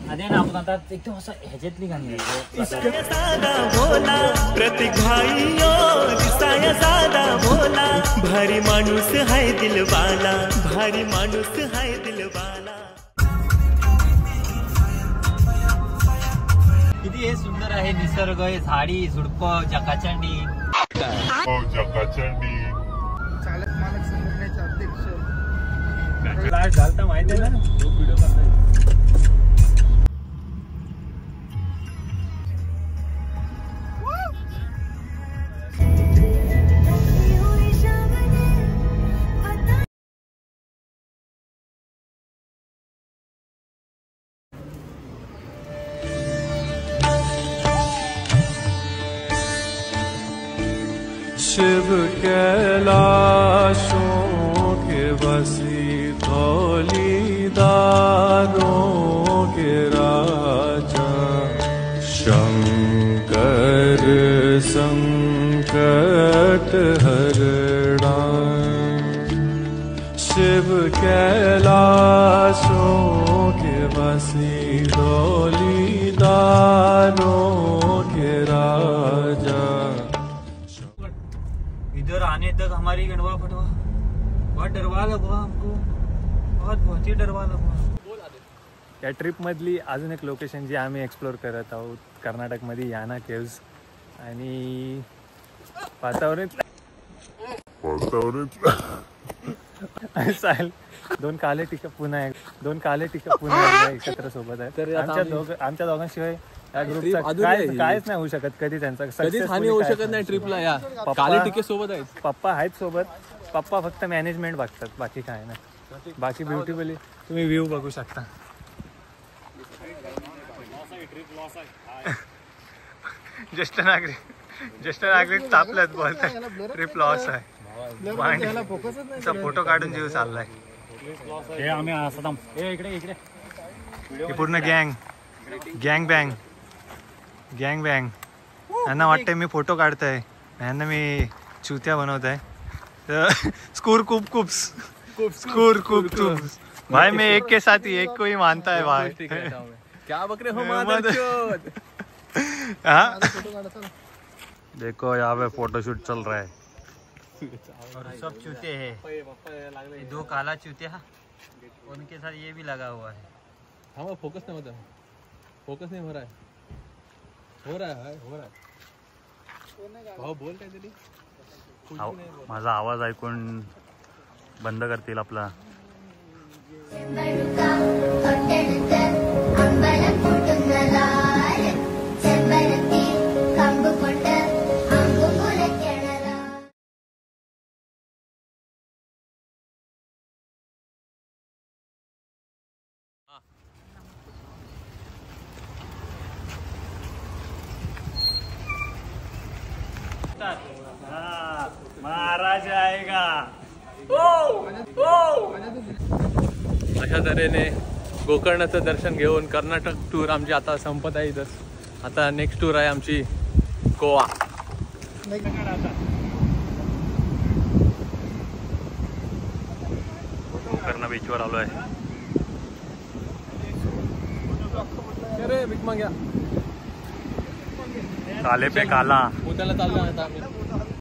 अरे ना आपण आता एकदम असं ह्याच्यातली गाणी साधा भोला प्रत्येक भाईयो दिसाया साधा भोला भारी माणूस हाय दिलवाला भारी माणूस हाय दिलवाला. किती हे सुंदर आहे निसर्ग, हे झाडी झुडपं चकाचंडी. चालक मालक संघटनेचे अध्यक्ष घालता माहिती आहे ना तो व्हिडिओ करताय. शिव कैलाशों के बसी धौलीदारों के राजा शंकर संकट हरणा. शिव कैलाशों के बसी धौलीदारों के राजा. इधर आने तक हमारी गंडवा फटवा बहुत डरवा लगा हमको, बहुत ही डरवा लगा. या ट्रिपमधली अजून एक लोकेशन जी आम्ही एक्सप्लोर करत आहोत कर्नाटकमध्ये याना केव्ज. आणि वातावरण साहेल दोन काले टिका पुन्हा एकत्र सोबत आहे. तर आमच्या दोघांशिवाय या ग्रुपचा कायच नाही होऊ शकत. कधी त्यांचा कधीच हानी होऊ शकत नाही ट्रिपला. या काले टिके सोबत आहेत, पप्पा आहेत सोबत. पप्पा फक्त मॅनेजमेंट बघतात, बाकी काय नाही. बाकी ब्युटिफुली तुम्ही व्ह्यू बघू शकता. ज्येष्ठ नागरिक तापल्यात बोलतात ट्रिप लॉस आहे. फोटो काढून जीव चाललाय. पूर्ण गँग बँग यांना वाटतंय मी फोटो काढतोय, यांना मी चुत्या बनवत आहे. तर स्कूर खूप भाई मैं एक के साथ ही एक को ही मानता है भाई. क्या बकरे हो मादरचोद. हाँ देखो यहाँ पे फोटोशूट चल रहा है और सब चूते हैं, दो काला चूते हैं उनके साथ ये भी लगा हुआ है. हाँ फोकस नहीं होता, फोकस नहीं हो रहा है. भाऊ बोल काय तरी. माझा आवाज ऐकून बंद करतील आपला. महाराज आएगा. अशा तऱ्हेने गोकर्णाचं दर्शन घेऊन कर्नाटक टूर आमची आता संपत आहे. इथं आता नेक्स्ट टूर आहे आमची गोवा. गोकर्ण बीचवर आलो आहे. अरे बिग मांग्या काले पे काला उद्याला चाललो आता आम्ही.